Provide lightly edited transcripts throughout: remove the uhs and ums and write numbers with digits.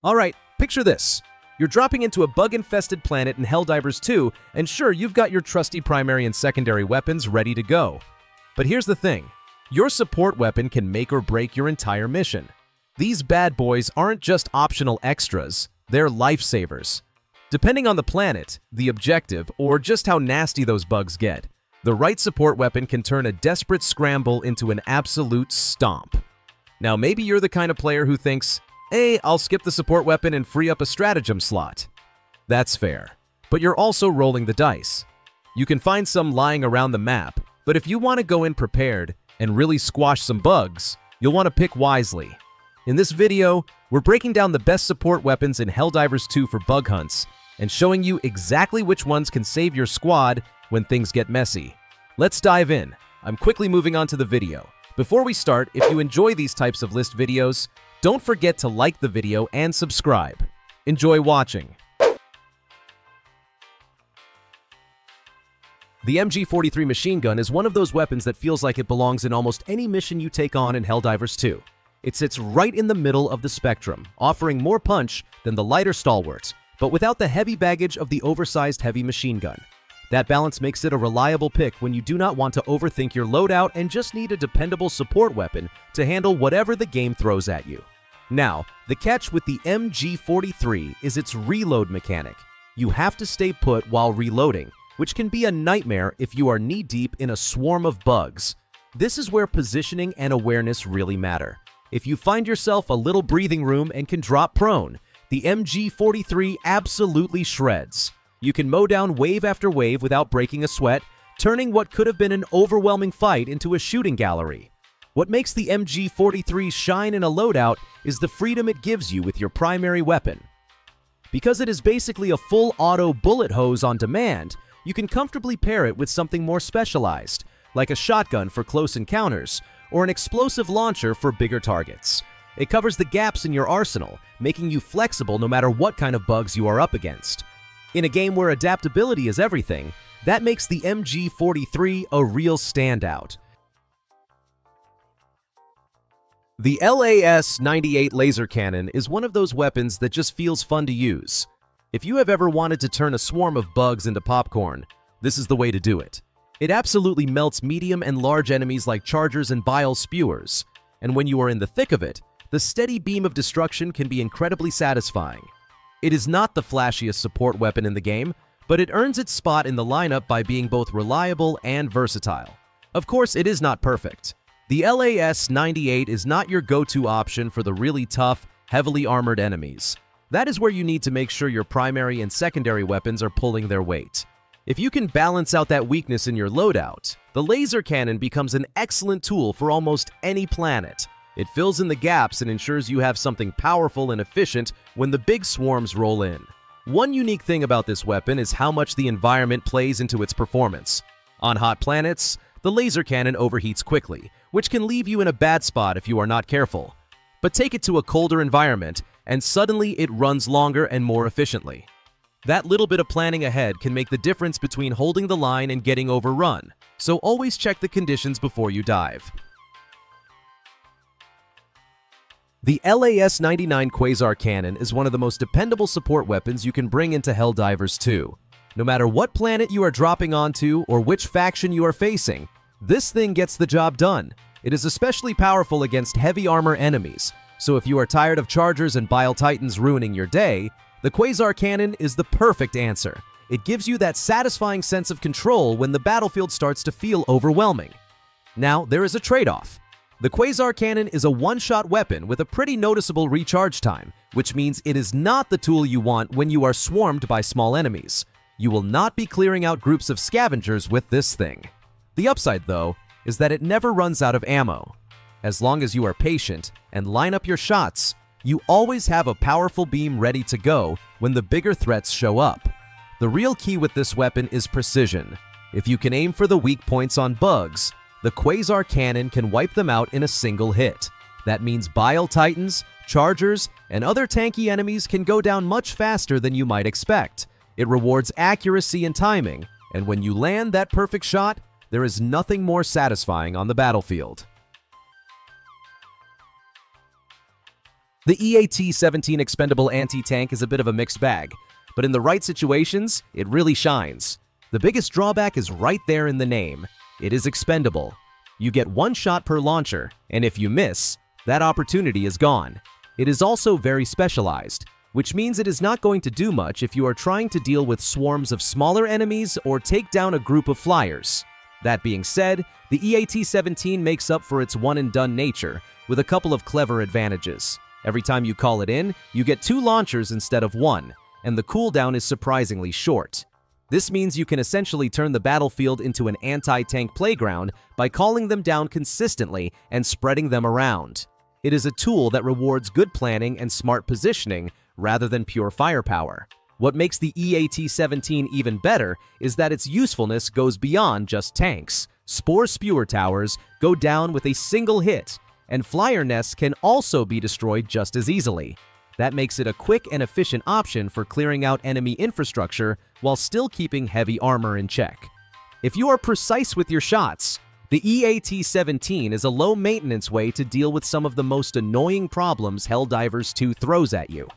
Alright, picture this. You're dropping into a bug-infested planet in Helldivers 2, and sure, you've got your trusty primary and secondary weapons ready to go. But here's the thing. Your support weapon can make or break your entire mission. These bad boys aren't just optional extras, they're lifesavers. Depending on the planet, the objective, or just how nasty those bugs get, the right support weapon can turn a desperate scramble into an absolute stomp. Now, maybe you're the kind of player who thinks, hey, I'll skip the support weapon and free up a stratagem slot. That's fair. But you're also rolling the dice. You can find some lying around the map, but if you want to go in prepared and really squash some bugs, you'll want to pick wisely. In this video, we're breaking down the best support weapons in Helldivers 2 for bug hunts and showing you exactly which ones can save your squad when things get messy. Let's dive in. I'm quickly moving on to the video. Before we start, if you enjoy these types of list videos, don't forget to like the video and subscribe. Enjoy watching. The MG43 machine gun is one of those weapons that feels like it belongs in almost any mission you take on in Helldivers 2. It sits right in the middle of the spectrum, offering more punch than the lighter stalwarts, but without the heavy baggage of the oversized heavy machine gun. That balance makes it a reliable pick when you do not want to overthink your loadout and just need a dependable support weapon to handle whatever the game throws at you. Now, the catch with the MG43 is its reload mechanic. You have to stay put while reloading, which can be a nightmare if you are knee-deep in a swarm of bugs. This is where positioning and awareness really matter. If you find yourself a little breathing room and can drop prone, the MG43 absolutely shreds. You can mow down wave after wave without breaking a sweat, turning what could have been an overwhelming fight into a shooting gallery. What makes the MG43 shine in a loadout is the freedom it gives you with your primary weapon. Because it is basically a full auto bullet hose on demand, you can comfortably pair it with something more specialized, like a shotgun for close encounters, or an explosive launcher for bigger targets. It covers the gaps in your arsenal, making you flexible no matter what kind of bugs you are up against. In a game where adaptability is everything, that makes the MG43 a real standout. The LAS-98 laser cannon is one of those weapons that just feels fun to use. If you have ever wanted to turn a swarm of bugs into popcorn, this is the way to do it. It absolutely melts medium and large enemies like chargers and bile spewers, and when you are in the thick of it, the steady beam of destruction can be incredibly satisfying. It is not the flashiest support weapon in the game, but it earns its spot in the lineup by being both reliable and versatile. Of course, it is not perfect. The LAS-98 is not your go-to option for the really tough, heavily armored enemies. That is where you need to make sure your primary and secondary weapons are pulling their weight. If you can balance out that weakness in your loadout, the laser cannon becomes an excellent tool for almost any planet. It fills in the gaps and ensures you have something powerful and efficient when the big swarms roll in. One unique thing about this weapon is how much the environment plays into its performance. On hot planets, the laser cannon overheats quickly, which can leave you in a bad spot if you are not careful. But take it to a colder environment, and suddenly it runs longer and more efficiently. That little bit of planning ahead can make the difference between holding the line and getting overrun, so always check the conditions before you dive. The LAS-99 Quasar Cannon is one of the most dependable support weapons you can bring into Helldivers 2. No matter what planet you are dropping onto or which faction you are facing, this thing gets the job done. It is especially powerful against heavy armor enemies, so if you are tired of chargers and bile titans ruining your day, the Quasar Cannon is the perfect answer. It gives you that satisfying sense of control when the battlefield starts to feel overwhelming. Now, there is a trade-off. The Quasar Cannon is a one-shot weapon with a pretty noticeable recharge time, which means it is not the tool you want when you are swarmed by small enemies. You will not be clearing out groups of scavengers with this thing. The upside, though, is that it never runs out of ammo. As long as you are patient and line up your shots, you always have a powerful beam ready to go when the bigger threats show up. The real key with this weapon is precision. If you can aim for the weak points on bugs, the Quasar Cannon can wipe them out in a single hit. That means bile titans, chargers, and other tanky enemies can go down much faster than you might expect. It rewards accuracy and timing, and when you land that perfect shot, there is nothing more satisfying on the battlefield. The EAT-17 expendable anti-tank is a bit of a mixed bag, but in the right situations, it really shines. The biggest drawback is right there in the name. It is expendable. You get one shot per launcher, and if you miss, that opportunity is gone. It is also very specialized, which means it is not going to do much if you are trying to deal with swarms of smaller enemies or take down a group of flyers. That being said, the EAT-17 makes up for its one-and-done nature with a couple of clever advantages. Every time you call it in, you get 2 launchers instead of 1, and the cooldown is surprisingly short. This means you can essentially turn the battlefield into an anti-tank playground by calling them down consistently and spreading them around. It is a tool that rewards good planning and smart positioning rather than pure firepower. What makes the EAT-17 even better is that its usefulness goes beyond just tanks. Spore spewer towers go down with a single hit, and flyer nests can also be destroyed just as easily. That makes it a quick and efficient option for clearing out enemy infrastructure while still keeping heavy armor in check. If you are precise with your shots, the EAT-17 is a low-maintenance way to deal with some of the most annoying problems Helldivers 2 throws at you.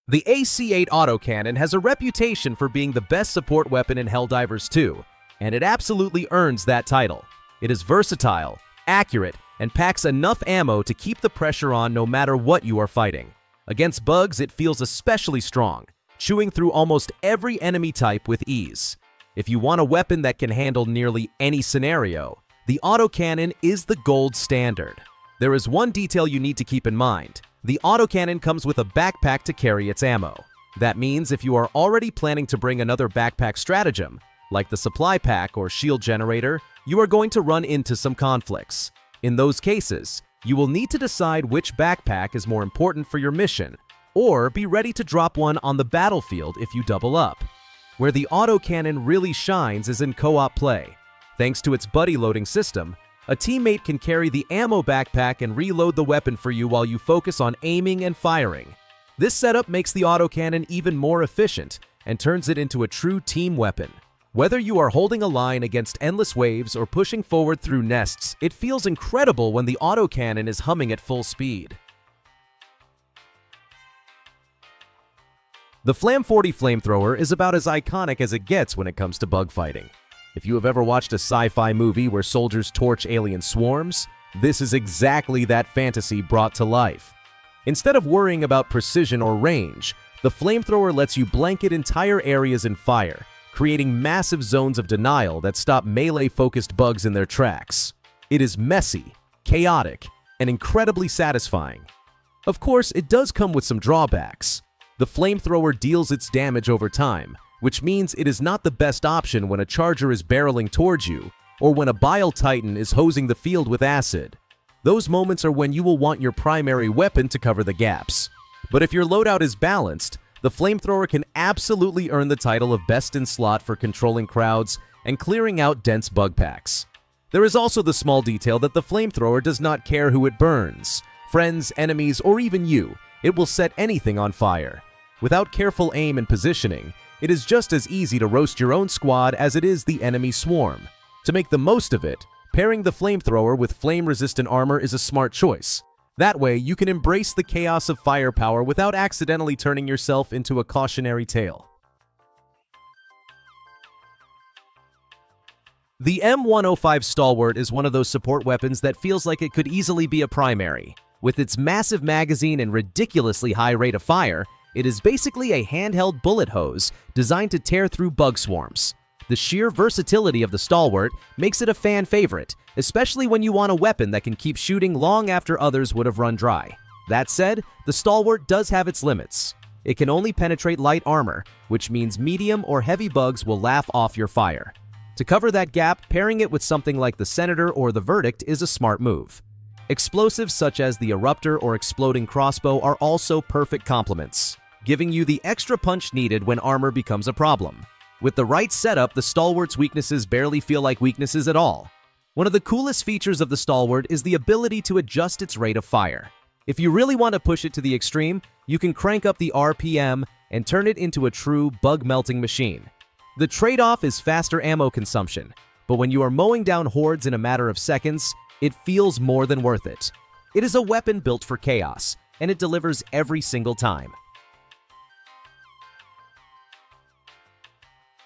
The AC-8 autocannon has a reputation for being the best support weapon in Helldivers 2, and it absolutely earns that title. It is versatile, accurate, and packs enough ammo to keep the pressure on no matter what you are fighting. Against bugs, it feels especially strong, chewing through almost every enemy type with ease. If you want a weapon that can handle nearly any scenario, the autocannon is the gold standard. There is one detail you need to keep in mind. The autocannon comes with a backpack to carry its ammo. That means if you are already planning to bring another backpack stratagem, like the supply pack or shield generator, you are going to run into some conflicts. In those cases, you will need to decide which backpack is more important for your mission, or be ready to drop one on the battlefield if you double up. Where the autocannon really shines is in co-op play. Thanks to its buddy loading system, a teammate can carry the ammo backpack and reload the weapon for you while you focus on aiming and firing. This setup makes the autocannon even more efficient and turns it into a true team weapon. Whether you are holding a line against endless waves or pushing forward through nests, it feels incredible when the autocannon is humming at full speed. The Flam 40 flamethrower is about as iconic as it gets when it comes to bug fighting. If you have ever watched a sci-fi movie where soldiers torch alien swarms, this is exactly that fantasy brought to life. Instead of worrying about precision or range, the flamethrower lets you blanket entire areas in fire, creating massive zones of denial that stop melee-focused bugs in their tracks. It is messy, chaotic, and incredibly satisfying. Of course, it does come with some drawbacks. The flamethrower deals its damage over time, which means it is not the best option when a charger is barreling towards you, or when a Bile Titan is hosing the field with acid. Those moments are when you will want your primary weapon to cover the gaps. But if your loadout is balanced, the flamethrower can absolutely earn the title of best in slot for controlling crowds and clearing out dense bug packs. There is also the small detail that the flamethrower does not care who it burns. Friends, enemies, or even you, it will set anything on fire. Without careful aim and positioning, it is just as easy to roast your own squad as it is the enemy swarm. To make the most of it, pairing the flamethrower with flame-resistant armor is a smart choice. That way, you can embrace the chaos of firepower without accidentally turning yourself into a cautionary tale. The M105 Stalwart is one of those support weapons that feels like it could easily be a primary. With its massive magazine and ridiculously high rate of fire, it is basically a handheld bullet hose designed to tear through bug swarms. The sheer versatility of the Stalwart makes it a fan favorite, especially when you want a weapon that can keep shooting long after others would have run dry. That said, the Stalwart does have its limits. It can only penetrate light armor, which means medium or heavy bugs will laugh off your fire. To cover that gap, pairing it with something like the Senator or the Verdict is a smart move. Explosives such as the Eruptor or Exploding Crossbow are also perfect complements, giving you the extra punch needed when armor becomes a problem. With the right setup, the Stalwart's weaknesses barely feel like weaknesses at all. One of the coolest features of the Stalwart is the ability to adjust its rate of fire. If you really want to push it to the extreme, you can crank up the RPM and turn it into a true bug-melting machine. The trade-off is faster ammo consumption, but when you are mowing down hordes in a matter of seconds, it feels more than worth it. It is a weapon built for chaos, and it delivers every single time.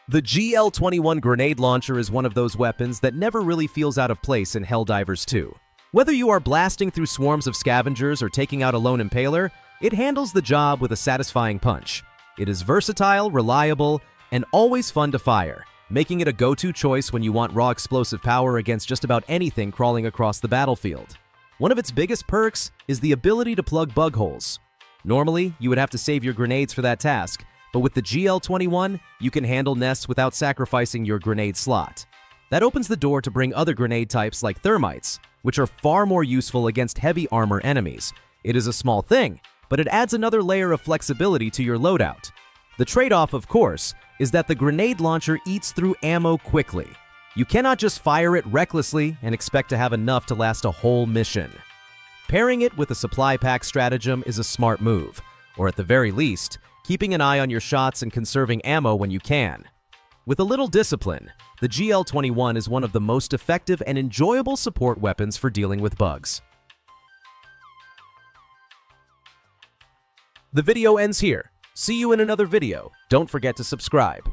The GL-21 grenade launcher is one of those weapons that never really feels out of place in Helldivers 2. Whether you are blasting through swarms of scavengers or taking out a lone impaler, it handles the job with a satisfying punch. It is versatile, reliable, and always fun to fire, making it a go-to choice when you want raw explosive power against just about anything crawling across the battlefield. One of its biggest perks is the ability to plug bug holes. Normally, you would have to save your grenades for that task, but with the GL-21, you can handle nests without sacrificing your grenade slot. That opens the door to bring other grenade types like thermites, which are far more useful against heavy armor enemies. It is a small thing, but it adds another layer of flexibility to your loadout. The trade-off, of course, is that the grenade launcher eats through ammo quickly. You cannot just fire it recklessly and expect to have enough to last a whole mission. Pairing it with a supply pack stratagem is a smart move, or at the very least, keeping an eye on your shots and conserving ammo when you can. With a little discipline, the GL-21 is one of the most effective and enjoyable support weapons for dealing with bugs. The video ends here. See you in another video. Don't forget to subscribe.